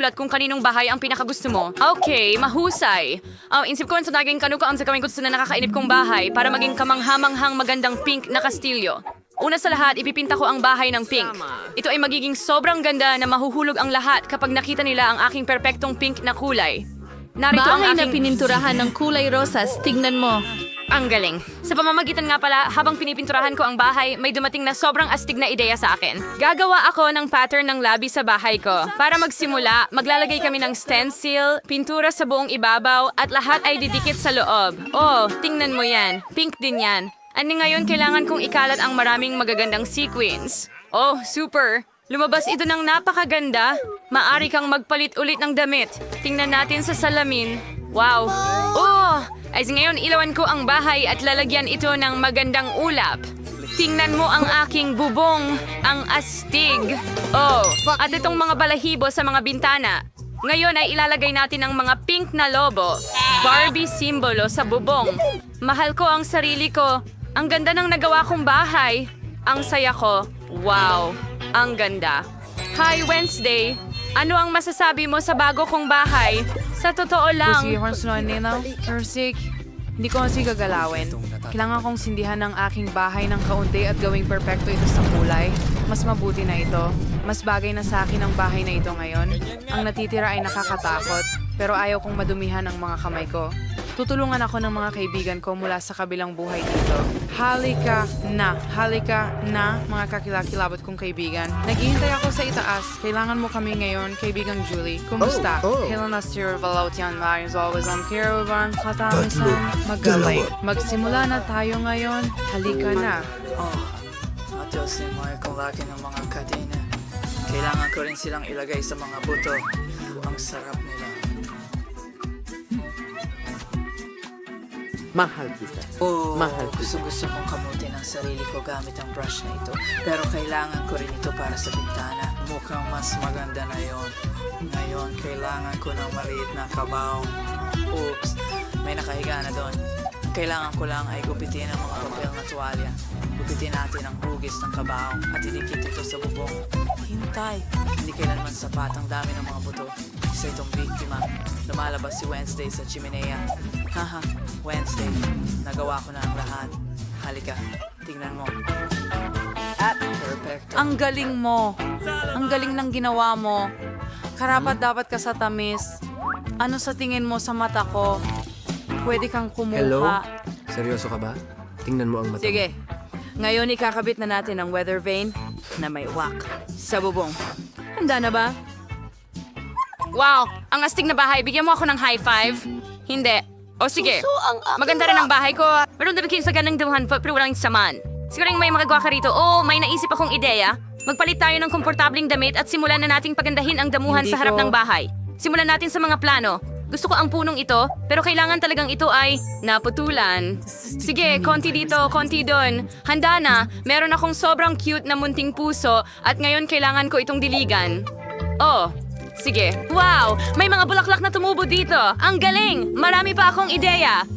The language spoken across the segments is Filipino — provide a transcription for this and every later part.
isulat kung kaninong bahay ang pinakagusto mo. Okay, mahusay. Insip ko sa naging kanukaan sa kaming gusto na nakakainip kong bahay para maging kamanghamanghang magandang pink na kastilyo. Una sa lahat, ipipinta ko ang bahay ng pink. Ito ay magiging sobrang ganda na mahuhulog ang lahat kapag nakita nila ang aking perpektong pink na kulay. Narito ang Bahay na aking... pininturahan ng kulay rosas, tignan mo. Ang galing. Sa pamamagitan nga pala, habang pinipinturahan ko ang bahay, may dumating na sobrang astig na ideya sa akin. Gagawa ako ng pattern ng labi sa bahay ko. Para magsimula, maglalagay kami ng stencil, pintura sa buong ibabaw, at lahat ay didikit sa loob. Oh, tingnan mo yan. Pink din yan. Ani ngayon kailangan kong ikalat ang maraming magagandang sequins. Oh, super! Lumabas ito ng napakaganda. Maari kang magpalit ulit ng damit. Tingnan natin sa salamin. Wow! Oh! Ay ngayon ilawan ko ang bahay at lalagyan ito ng magandang ulap. Tingnan mo ang aking bubong, ang astig. Oh, at itong mga balahibo sa mga bintana. Ngayon ay ilalagay natin ang mga pink na lobo. Barbie simbolo sa bubong. Mahal ko ang sarili ko. Ang ganda ng nagawa kong bahay. Ang saya ko. Wow, ang ganda. Hi, Wednesday. Ano ang masasabi mo sa bago kong bahay? Sa totoo lang. Sige, Horns no, Nina. Ersik, hindi ko kasi gagalawin. Kailangan kong sindihan ng aking bahay ng kaunti at gawing perpekto ito sa kulay. Mas mabuti na ito. Mas bagay na sa akin ang bahay na ito ngayon. Ang natitira ay nakakatakot, pero ayaw kong madumihan ang mga kamay ko. Tutulungan ako ng mga kaibigan ko mula sa kabilang buhay dito. Halika na, mga kakilakilabot kong kaibigan. Naghihintay ako sa itaas. Kailangan mo kami ngayon, kaibigang Julie. Kumusta? Kailan na Sir Valentian Maris always on caravan, katamisan, magalay. Magsimula na tayo ngayon. Halika na. Matiyosin mo kung laki ng mga kadena. Kailangan ko rin silang ilagay sa mga buto. Ang sarap nila. Mahal kita. Mahal kita. Gusto kong kamutin ang sarili ko gamit ang brush na ito. Pero kailangan ko rin ito para sa bintana. Mukhang mas maganda na yon. Ngayon, kailangan ko ng maliit na kabaong. Oops, may nakahiga na doon. Kailangan ko lang ay gupitin ang mga papel na tuwalya. Gupitin natin ang hugis ng kabaong at idikit ito sa bubong. Hintay! Hindi kailanman sapat ang dami ng mga buto. Isa itong biktima. Lumalabas si Wednesday sa chimenea. Haha, Wednesday. Nagawa ko na ang lahat. Halika, tingnan mo. Perfecto. Ang galing mo. Ang galing ng ginawa mo. Karapat dapat ka sa tamis. Ano sa tingin mo sa mata ko? Pwede kang kumuha. Hello? Seryoso ka ba? Tingnan mo ang mata. Sige. Ngayon ikakabit na natin ang weather vane na may wak sa bubong. Handa na ba? Wow, ang astig na bahay. Bigyan mo ako ng high five. Hindi. O sige, maganda rin ang bahay ko. Meron din kayo sa ganang damuhan pero walang saman. Siguring may magagawa ka rito. Oh, may naisip akong ideya. Magpalit tayo ng komportabling damit at simulan na nating pagandahin ang damuhan Hindi sa harap ko- ng bahay. Simulan natin sa mga plano. Gusto ko ang punong ito, pero kailangan talagang ito ay naputulan. Sige, konti dito, konti doon. Handa na, meron akong sobrang cute na munting puso at ngayon kailangan ko itong diligan. Oh, sige. Wow! May mga bulaklak na tumubo dito. Ang galing! Marami pa akong ideya.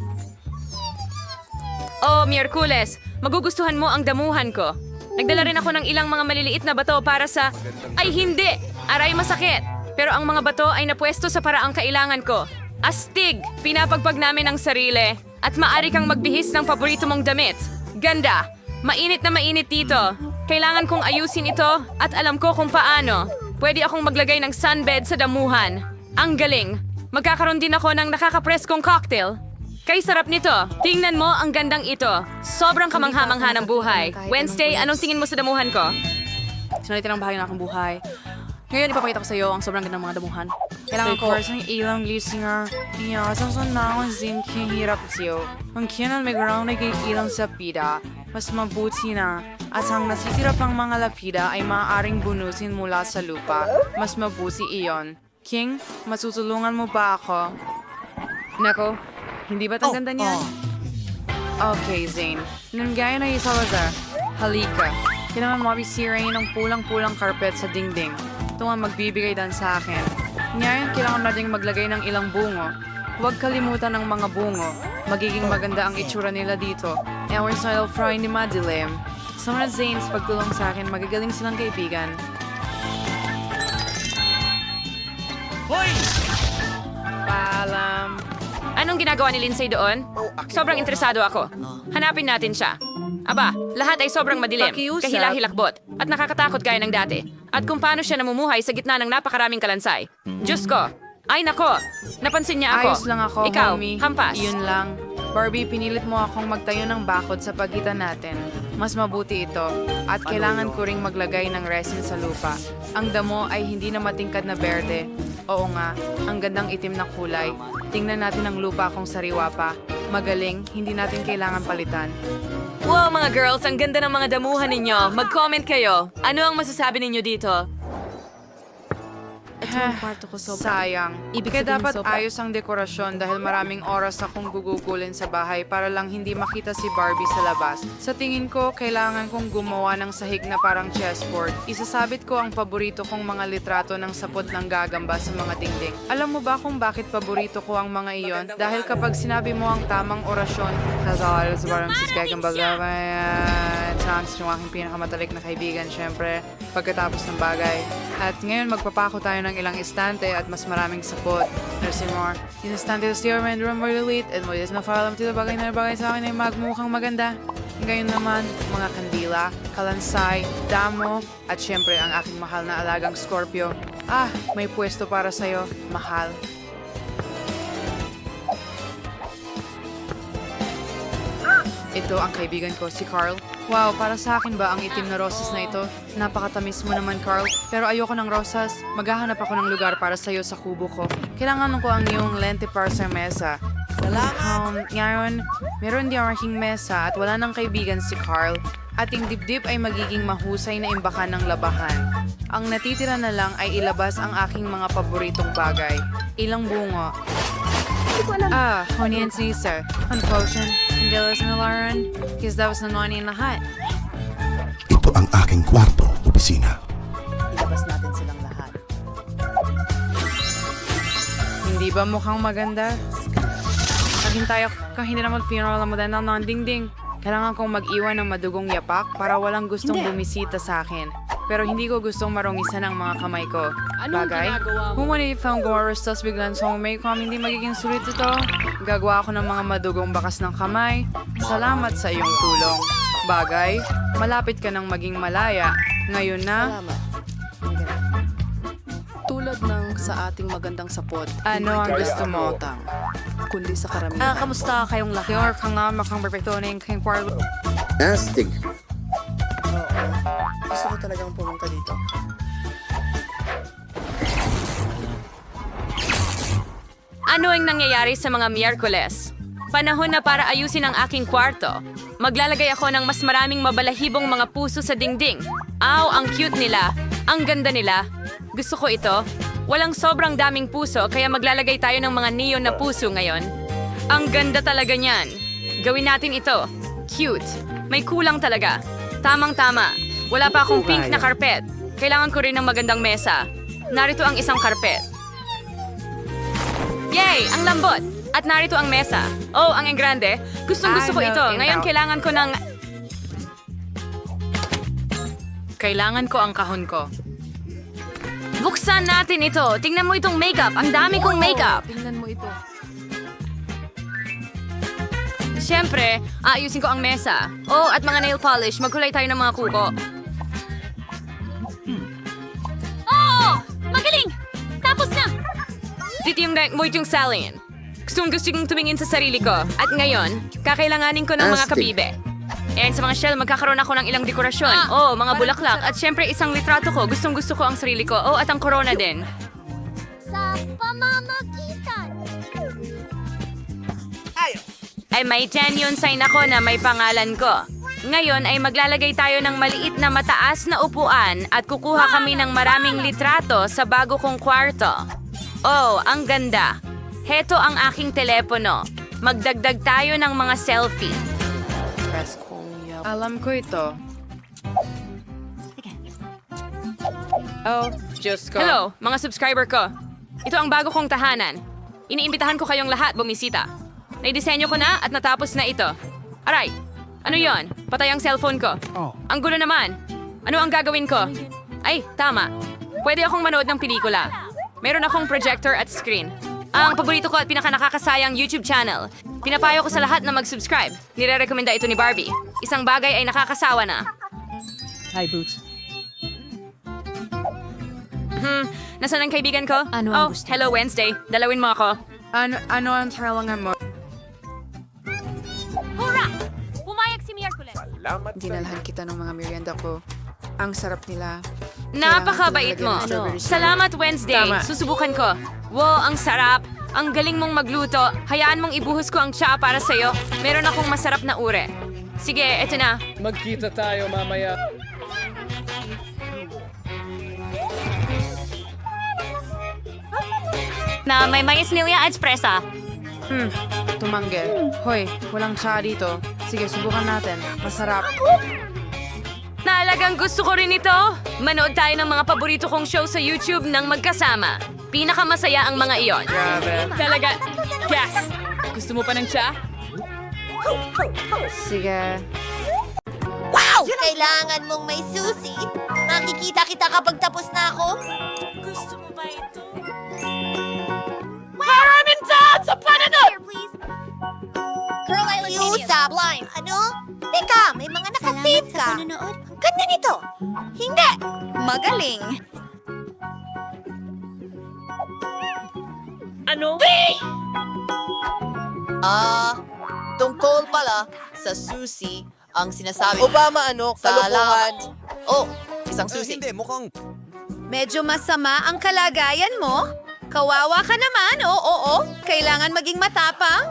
Oh, Miyerkules, magugustuhan mo ang damuhan ko. Nagdala rin ako ng ilang mga maliliit na bato para sa... Ay, hindi! Aray, masakit! Pero ang mga bato ay napwesto sa paraang kailangan ko. Astig! Pinapagpag namin ang sarili. At maaari kang magbihis ng paborito mong damit. Ganda! Mainit na mainit dito. Kailangan kong ayusin ito at alam ko kung paano. Pwede akong maglagay ng sunbed sa damuhan. Ang galing! Magkakaroon din ako ng nakakapreskong cocktail. Kay sarap nito. Tingnan mo ang gandang ito. Sobrang kamangha-mangha ng buhay. Wednesday, anong tingin mo sa damuhan ko? Sinalitin ang bahagi ng aking buhay. Ngayon, ipapakita ko sa iyo ang sobrang gandang mga damuhan. Kailangan ko ng ilang listener. Iyasan na akong zinking hirap siyo. Ang kinan may ground na ilang sa pida, mas mabuti na. At ang nasisira pang mga lapida ay maaaring bunusin mula sa lupa. Mas mabuti iyon. King, matutulungan mo ba ako? Nako, hindi ba't ang ganda niyan? Okay, Zane. Nanggaya na Salazar. Halika. Kailangan mabisirain ng pulang-pulang carpet sa dingding. Ito ang magbibigay dan sa akin. Ngayon, kailangan natin maglagay ng ilang bungo. Huwag kalimutan ng mga bungo. Magiging maganda ang itsura nila dito. Our style fry ni Madilim. Sa mga Zanes, pagtulong sa akin, magagaling silang kaibigan. Paalam. Anong ginagawa ni Lindsay doon? Sobrang interesado ako. Hanapin natin siya. Aba, lahat ay sobrang madilim, Pakiusap. kahila-hilakbot, at nakakatakot gaya ng dati. At kung paano siya namumuhay sa gitna ng napakaraming kalansay. Diyos ko! Ay nako! Napansin niya ako. Ayos lang ako, Ikaw, homie. hampas. Yun lang. Barbie, pinilit mo akong magtayo ng bakod sa pagitan natin. Mas mabuti ito. At kailangan ko ring maglagay ng resin sa lupa. Ang damo ay hindi na matingkad na berde. Oo nga, ang gandang itim na kulay. Tingnan natin ang lupa kung sariwa pa. Magaling, hindi natin kailangan palitan. Wow mga girls, ang ganda ng mga damuhan ninyo. Mag-comment kayo. Ano ang masasabi ninyo dito? Sayang. Kaya dapat ayos ang dekorasyon dahil maraming oras akong gugugulin sa bahay para lang hindi makita si Barbie sa labas. Sa tingin ko, kailangan kong gumawa ng sahig na parang chessboard. Isasabit ko ang paborito kong mga litrato ng sapot ng gagamba sa mga dingding. Alam mo ba kung bakit paborito ko ang mga iyon? Dahil kapag sinabi mo ang tamang orasyon, sa parang si gagamba chance yung aking pinakamatalik na kaibigan, syempre, pagkatapos ng bagay. At ngayon, magpapako tayo ng ilang istante at mas maraming sapot. Nursing more. Yung istante sa steer, may drum more delete, and mo is na follow to the bagay na bagay sa akin ay magmukhang maganda. Ngayon naman, mga kandila, kalansay, damo, at syempre ang aking mahal na alagang Scorpio. Ah, may pwesto para sa'yo, mahal. Ito ang kaibigan ko, si Carl. Wow, para sa akin ba ang itim na rosas na ito? Napakatamis mo naman, Carl. Pero ayoko ng rosas. Maghahanap ako ng lugar para sa'yo sa kubo ko. Kailangan ko ang iyong lente para sa mesa. Salamat! Ngayon, meron din ang aking mesa at wala ng kaibigan si Carl. Ating dibdib ay magiging mahusay na imbakan ng labahan. Ang natitira na lang ay ilabas ang aking mga paboritong bagay. Ilang bungo. Ah, honey and Caesar. Ang potion. Candelas na Lauren. Because that was the money in lahat. Ito ang aking kwarto, opisina. Ilabas natin silang lahat. Hindi ba mukhang maganda? Naghintay ako kung hindi na mag-funeral ang modern ng dingding. Kailangan kong mag-iwan ng madugong yapak para walang gustong bumisita sa akin. Pero hindi ko gustong marungisan ang mga kamay ko. Bagay? Kung wala yung Goros, tas biglang may kung hindi magiging sulit ito, gagawa ako ng mga madugong bakas ng kamay. Salamat sa iyong tulong. Bagay? Malapit ka nang maging malaya. Ngayon na, Tulad ng sa ating magandang sapot, ano ang gusto mo? kundi sa karamihan. Kamusta kayong lahat? Your ka nga makang perfecto na yung king kwarto. Astig. Gusto ko talagang pumunta dito. Ano ang nangyayari sa mga Miyerkules? Panahon na para ayusin ang aking kwarto. Maglalagay ako ng mas maraming mabalahibong mga puso sa dingding. Aw, ang cute nila. Ang ganda nila. Gusto ko ito. Walang sobrang daming puso kaya maglalagay tayo ng mga neon na puso ngayon. Ang ganda talaga niyan. Gawin natin ito. Cute. May kulang talaga. Tamang-tama. Wala pa akong pink na karpet. Kailangan ko rin ng magandang mesa. Narito ang isang karpet. Yay! Ang lambot! At narito ang mesa. Oh, ang engrande. Gustong-gusto ko ito. Ngayon kailangan ko ng... Kailangan ko ang kahon ko. Buksan natin ito. Tingnan mo itong makeup. Ang dami kong makeup. Tingnan mo ito. Siyempre, aayusin ko ang mesa. Oh, at mga nail polish. Magkulay tayo ng mga kuko. Oh! Magaling! Tapos na! Dito yung moit yung salin. Gusto kong tumingin sa sarili ko. At ngayon, kakailanganin ko ng mga kabibe. And sa mga shell, magkakaroon ako ng ilang dekorasyon. Oh, mga bulaklak. At syempre, isang litrato ko. Gustong-gusto ko ang sarili ko. Oh, at ang corona din. Sa pamamagitan. Ay may genuine sign ako na may pangalan ko. Ngayon ay maglalagay tayo ng maliit na mataas na upuan at kukuha kami ng maraming litrato sa bago kong kwarto. Oh, ang ganda. Heto ang aking telepono. Magdagdag tayo ng mga selfie. Alam ko ito. Oh, Diyos ko. Hello, mga subscriber ko. Ito ang bago kong tahanan. Iniimbitahan ko kayong lahat bumisita. Naidisenyo ko na at natapos na ito. Aray, ano yon? Patay ang cellphone ko. Ang gulo naman. Ano ang gagawin ko? Ay, tama. Pwede akong manood ng pelikula. Meron akong projector at screen. Ang paborito ko at pinakanakakasayang YouTube channel. Pinapayo ko sa lahat na mag-subscribe. Nire-recommenda ito ni Barbie. Isang bagay ay nakakasawa na. Hi, Boots. Nasaan ang kaibigan ko? Ano ang gusto? Hello Wednesday. Dalawin mo ako. Ano ang talangan mo? Hurra! Pumayag si Miyerkules. Dinalhan kita ng mga merienda ko. Ang sarap nila. Napakabait mo. Ano? Salamat Wednesday. Tama. Susubukan ko. Wow, ang sarap. Ang galing mong magluto. Hayaan mong ibuhos ko ang tsaa para sa'yo. Meron akong masarap na ure. Sige, eto na. Magkita tayo mamaya. Na may mais nilya at presa. Tumangge. Hoy, walang tsa dito. Sige, subukan natin. Masarap. Naalagang gusto ko rin ito. Manood tayo ng mga paborito kong show sa YouTube ng magkasama. Pinakamasaya ang mga iyon. Grabe. Talaga. Gas! Gusto mo pa ng tsa? Sige. Wow! Kailangan mong may susi. Makikita kita kapag tapos na ako. Gusto mo ba ito? Maraming sa pananod! Here, please. Girl, I like usap. Blind. Ano? Teka, may mga nakasave ka. Ang ganda nito. Hindi. Magaling. Ano? Tungkol pala sa susi ang sinasabi. Obama, kalokohan. Oh, isang susi. Hindi, mukhang... Medyo masama ang kalagayan mo. Kawawa ka naman, oo. Kailangan maging matapang.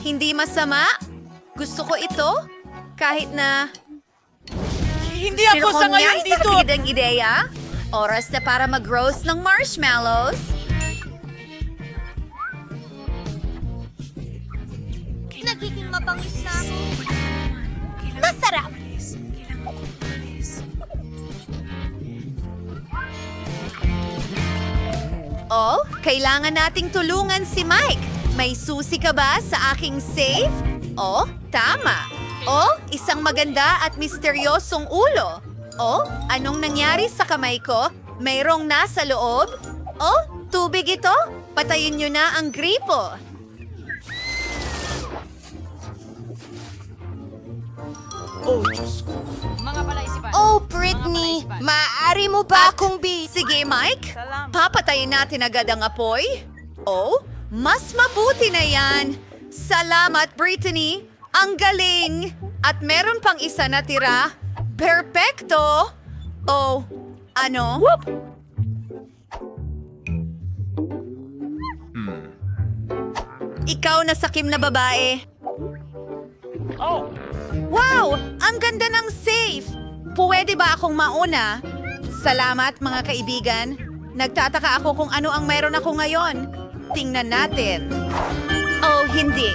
Hindi masama. Gusto ko ito. Kahit na... Hindi ako sa ngayon dito! Ang ideya. Oras na para mag-roast ng marshmallows. Nagiging mabangis na ako. Masarap! Oh, kailangan nating tulungan si Mike. May susi ka ba sa aking safe? Oh, tama. Oh, isang maganda at misteryosong ulo. Oh, anong nangyari sa kamay ko? Mayroong nasa loob? Oh, tubig ito? Patayin nyo na ang gripo. Mga palaisipan. Oh, Britney! Maaari mo ba akong Sige, Mike. Papatayin natin agad ang apoy. Oh, mas mabuti na yan. Salamat, Brittany. Ang galing. At meron pang isa na tira. Perpekto. Oh, ano? Ikaw na sakim na babae. Wow! Ang ganda ng safe! Pwede ba akong mauna? Salamat, mga kaibigan. Nagtataka ako kung ano ang meron ako ngayon. Tingnan natin. Oh, hindi.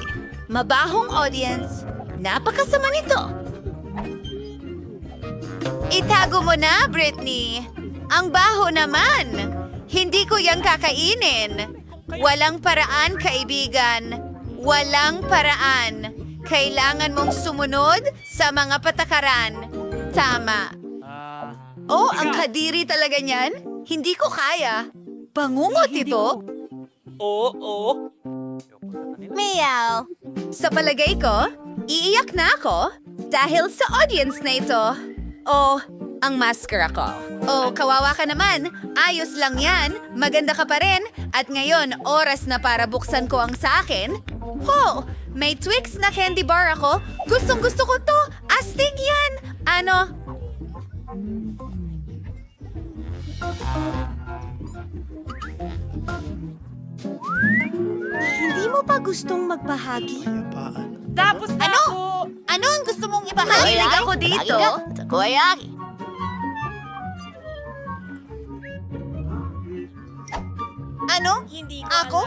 Mabahong audience. Napakasama nito. Itago mo na, Britney. Ang baho naman. Hindi ko yang kakainin. Walang paraan, kaibigan. Walang paraan. Kailangan mong sumunod sa mga patakaran. Tama. Oh, ang kadiri talaga niyan. Hindi ko kaya. Bangungot ito. Oo. Meow. Sa palagay ko, iiyak na ako dahil sa audience na ito. Oh, ang mascara ko. Oh, kawawa ka naman. Ayos lang yan. Maganda ka pa rin. At ngayon, oras na para buksan ko ang sa akin. Oh, may Twix na candy bar ako. Gustong gusto ko to. Astig yan. Ano? Hindi mo pa gustong magbahagi? Tapos na Ano? ako! Ano ang gusto mong ibahagi? Mahilig ako dito. Takoyaki. Ano? Hindi ko ako?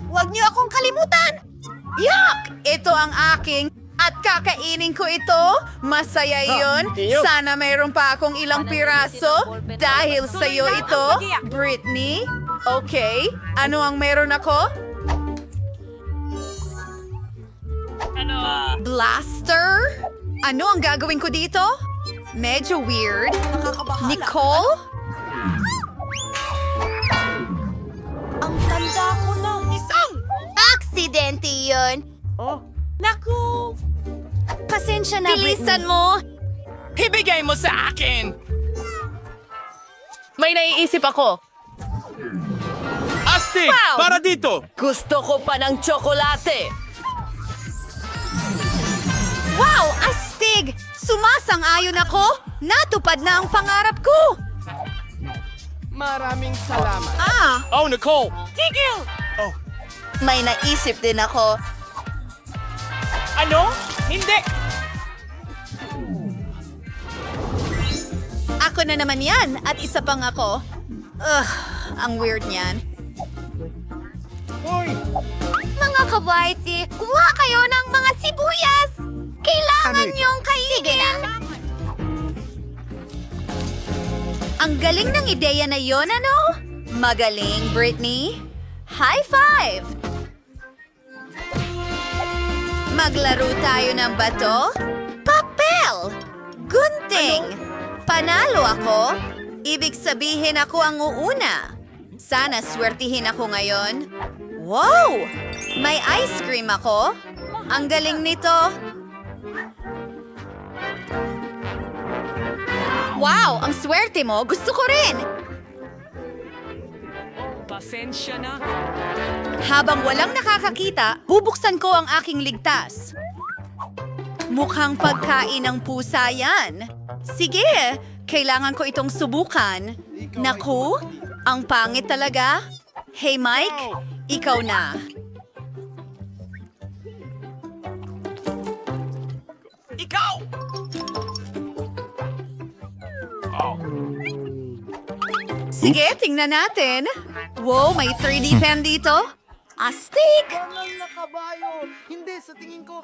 Huwag niyo akong kalimutan! Yak! Ito ang aking at kakainin ko ito. Masaya yun. Sana mayroon pa akong ilang piraso dahil sa'yo ito, Britney. Okay, ano ang meron ako? Blaster? Ano ang gagawin ko dito? Medyo weird. Nicole? aksidente yun. Naku! Pasensya na, Bilisan mo! Ibigay mo sa akin! May naiisip ako. Astig! Para dito! Gusto ko pa ng tsokolate! Wow! Astig! Sumasang-ayon ako! Natupad na ang pangarap ko! Maraming salamat. Oh, Nicole! Tigil! May naisip din ako. Ano? Hindi! Ako na naman yan at isa pang ako. Ang weird niyan. Mga kabaiti, kumuha kayo ng mga sibuyas! Kailangan niyong kainin! Sige na. Ang galing ng ideya na yon, ano? Magaling, Britney. High five! Maglaro tayo ng bato? Papel! Gunting! Panalo ako? Ibig sabihin ako ang uuna. Sana swertihin ako ngayon. Wow! May ice cream ako? Ang galing nito. Wow! Ang swerte mo! Gusto ko rin! Pasensya na. Habang walang nakakakita, bubuksan ko ang aking ligtas. Mukhang pagkain ng pusa yan. Sige, kailangan ko itong subukan. Naku, ang pangit talaga. Hey Mike, ikaw na. Ikaw! Sige, tingnan natin. Wow, may 3D pen dito. Astig! Hindi, sa tingin ko.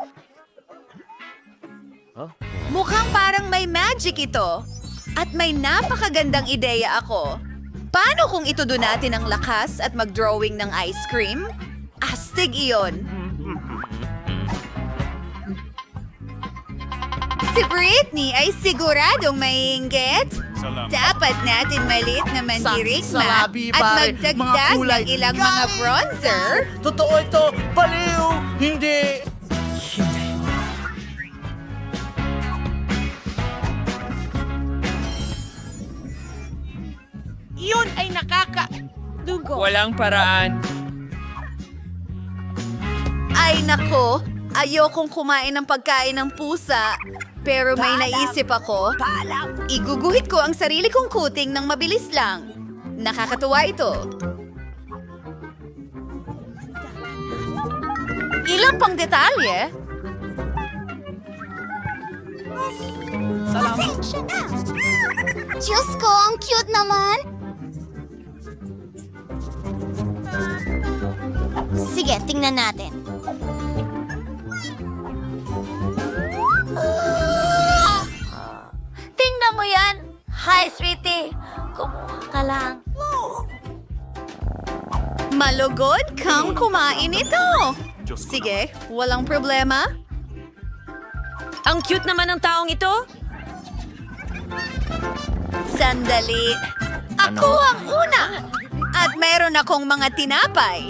Mukhang parang may magic ito. At may napakagandang ideya ako. Paano kung itudo natin ang lakas at mag-drawing ng ice cream? Astig iyon. Si Britney ay siguradong maiinggit. Dapat natin maliit na mandirigma at magdagdag ng ilang mga bronzer. Totoo ito! Baliw! Hindi! Yun ay nakaka-dugo. Walang paraan. Ay nako, ayokong kumain ng pagkain ng pusa. Pero may naisip ako. Iguguhit ko ang sarili kong kuting ng mabilis lang. Nakakatuwa ito. Ilang pang detalye? Pasensya na. Diyos ko, ang cute naman. Sige, tingnan natin. Tingnan mo yan. Hi, sweetie. Kumuha ka lang. Malugod kang kumain ito. Sige, walang problema. Ang cute naman ng taong ito. Sandali. Ako ang una. At meron akong mga tinapay.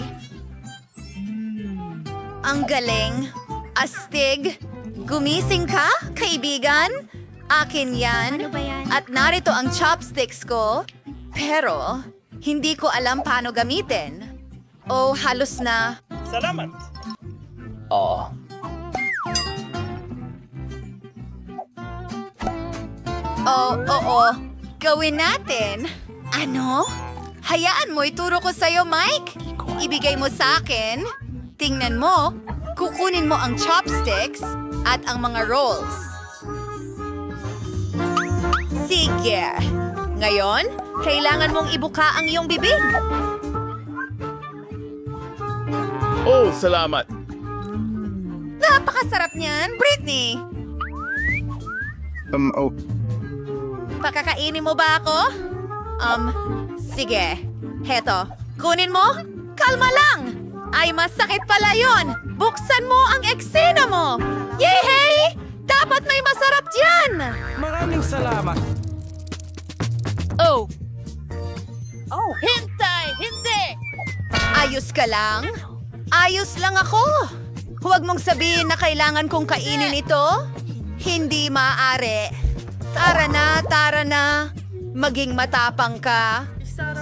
Ang galing. Astig. Gumising ka, kaibigan? Akin yan. Ano ba yan? At narito ang chopsticks ko. Pero, hindi ko alam paano gamitin. O halos na. Salamat! Oo. Gawin natin. Ano? Hayaan mo, ituro ko sa'yo, Mike. Ibigay mo sa akin. Tingnan mo. Kukunin mo ang chopsticks at ang mga rolls. Sige. Ngayon, kailangan mong ibuka ang iyong bibig. Oh, salamat. Napakasarap niyan, Britney. Oh. Pakakainin mo ba ako? Sige. Heto. Kunin mo? Kalma lang! Ay, masakit pala yon. Buksan mo ang eksena mo! Yehey! Dapat may masarap dyan! Maraming salamat. Hintay! Hindi! Ayos ka lang? Ayos lang ako. Huwag mong sabihin na kailangan kong kainin ito. Hindi maaari. Tara na. Maging matapang ka.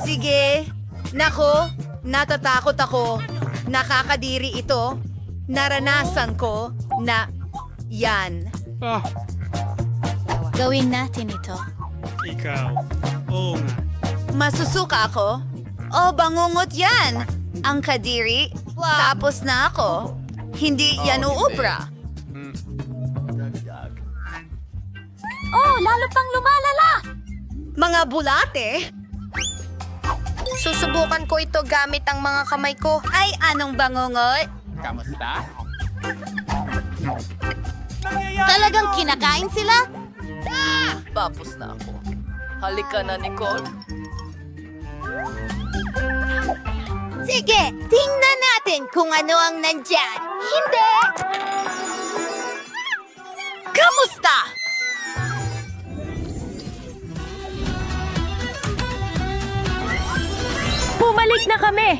Sige. Nako, natatakot ako. Nakakadiri ito. Naranasan ko na yan. Gawin natin ito. Ikaw. Oo nga. Masusuka ako? O bangungot yan. Ang kadiri. Tapos na ako. Hindi yan uubra. Oh, lalo pang lumalala! Mga bulate. Susubukan ko ito gamit ang mga kamay ko. Ay, anong bangungot? Kamusta? Talagang kinakain sila? Tapos na ako. Halika na, Nicole. Sige, tingnan natin kung ano ang nandyan. Hindi! Kamusta? Bumalik na kami!